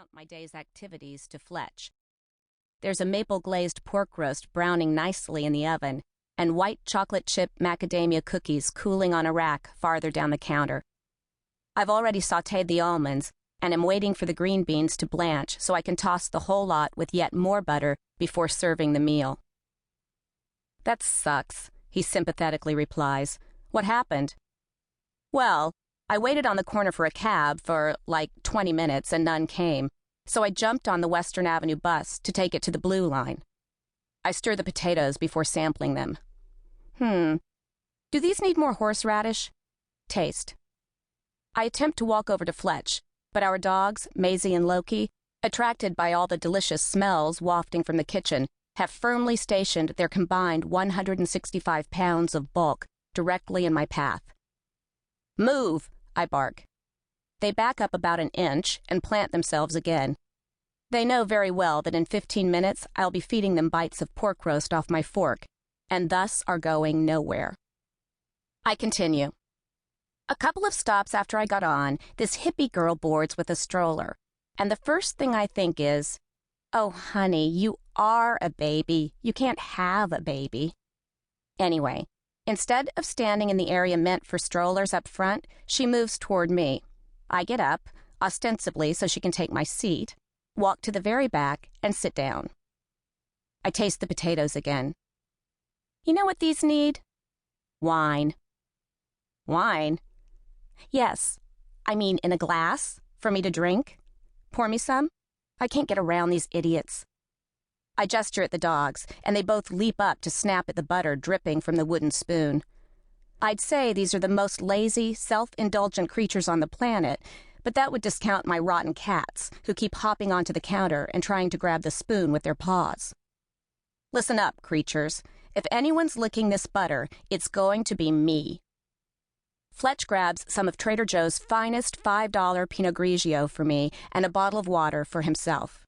recount my day's activities to Fletch. There's a maple-glazed pork roast browning nicely in the oven, and white chocolate chip macadamia cookies cooling on a rack farther down the counter. I've already sautéed the almonds, and am waiting for the green beans to blanch so I can toss the whole lot with yet more butter before serving the meal. "That sucks," he sympathetically replies. "What happened?" "Well, I waited on the corner for a cab for, 20 minutes and none came, so I jumped on the Western Avenue bus to take it to the Blue Line. I stir the potatoes before sampling them. Do these need more horseradish? Taste." I attempt to walk over to Fletch, but our dogs, Maisie and Loki, attracted by all the delicious smells wafting from the kitchen, have firmly stationed their combined 165 pounds of bulk directly in my path. "Move!" I bark. They back up about an inch and plant themselves again. They know very well that in 15 minutes I'll be feeding them bites of pork roast off my fork, and thus are going nowhere. I continue. A couple of stops after I got on, this hippie girl boards with a stroller, and the first thing I think is, "Oh, honey, you are a baby. You can't have a baby." Anyway, instead of standing in the area meant for strollers up front, she moves toward me. I get up, ostensibly so she can take my seat, walk to the very back, and sit down. I taste the potatoes again. "You know what these need?" "Wine." "Wine?" "Yes. I mean in a glass, for me to drink. Pour me some? I can't get around these idiots." I gesture at the dogs, and they both leap up to snap at the butter dripping from the wooden spoon. I'd say these are the most lazy, self-indulgent creatures on the planet, but that would discount my rotten cats, who keep hopping onto the counter and trying to grab the spoon with their paws. Listen up, creatures. If anyone's licking this butter, it's going to be me. Fletch grabs some of Trader Joe's finest $5 Pinot Grigio for me and a bottle of water for himself.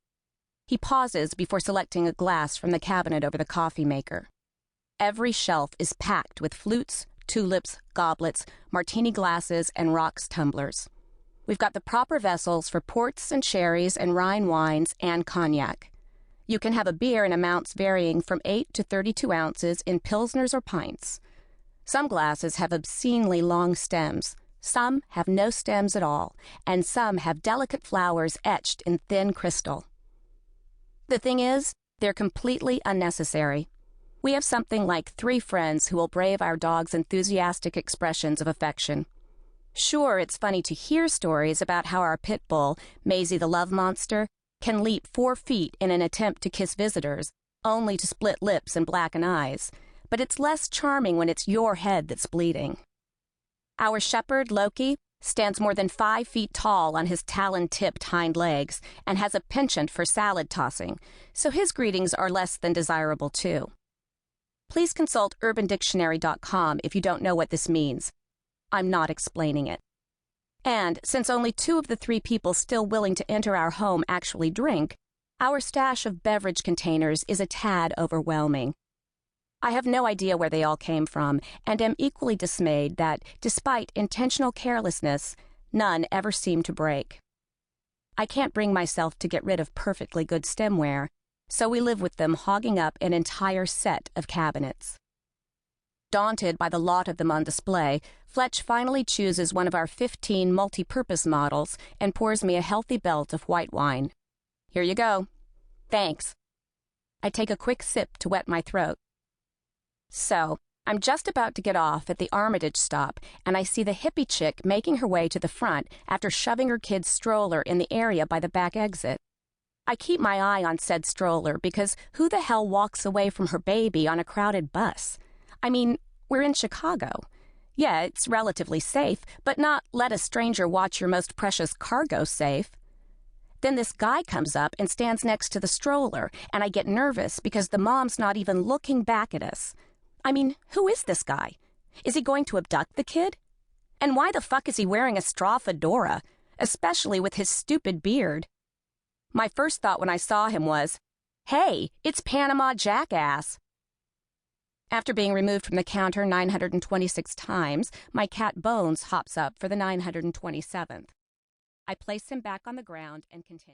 He pauses before selecting a glass from the cabinet over the coffee maker. Every shelf is packed with flutes, tulips, goblets, martini glasses, and rocks tumblers. We've got the proper vessels for ports and sherries and Rhine wines and cognac. You can have a beer in amounts varying from 8 to 32 ounces in pilsners or pints. Some glasses have obscenely long stems, some have no stems at all, and some have delicate flowers etched in thin crystal. The thing is, they're completely unnecessary. We have something like 3 friends who will brave our dog's enthusiastic expressions of affection. Sure, it's funny to hear stories about how our pit bull, Maisie the love monster, can leap 4 feet in an attempt to kiss visitors, only to split lips and blacken eyes, but it's less charming when it's your head that's bleeding. Our shepherd, Loki, stands more than 5 feet tall on his talon-tipped hind legs and has a penchant for salad tossing, so his greetings are less than desirable too. Please consult urbandictionary.com if you don't know what this means. I'm not explaining it. And since only 2 of the 3 people still willing to enter our home actually drink, our stash of beverage containers is a tad overwhelming. I have no idea where they all came from, and am equally dismayed that, despite intentional carelessness, none ever seem to break. I can't bring myself to get rid of perfectly good stemware, so we live with them hogging up an entire set of cabinets. Daunted by the lot of them on display, Fletch finally chooses one of our 15 multi-purpose models and pours me a healthy belt of white wine. "Here you go." "Thanks." I take a quick sip to wet my throat. So, I'm just about to get off at the Armitage stop, and I see the hippie chick making her way to the front after shoving her kid's stroller in the area by the back exit. I keep my eye on said stroller because who the hell walks away from her baby on a crowded bus? I mean, we're in Chicago. Yeah, it's relatively safe, but not let a stranger watch your most precious cargo safe. Then this guy comes up and stands next to the stroller, and I get nervous because the mom's not even looking back at us. I mean, who is this guy? Is he going to abduct the kid? And why the fuck is he wearing a straw fedora, especially with his stupid beard? My first thought when I saw him was, "Hey, it's Panama Jackass." After being removed from the counter 926 times, my cat Bones hops up for the 927th. I place him back on the ground and continue.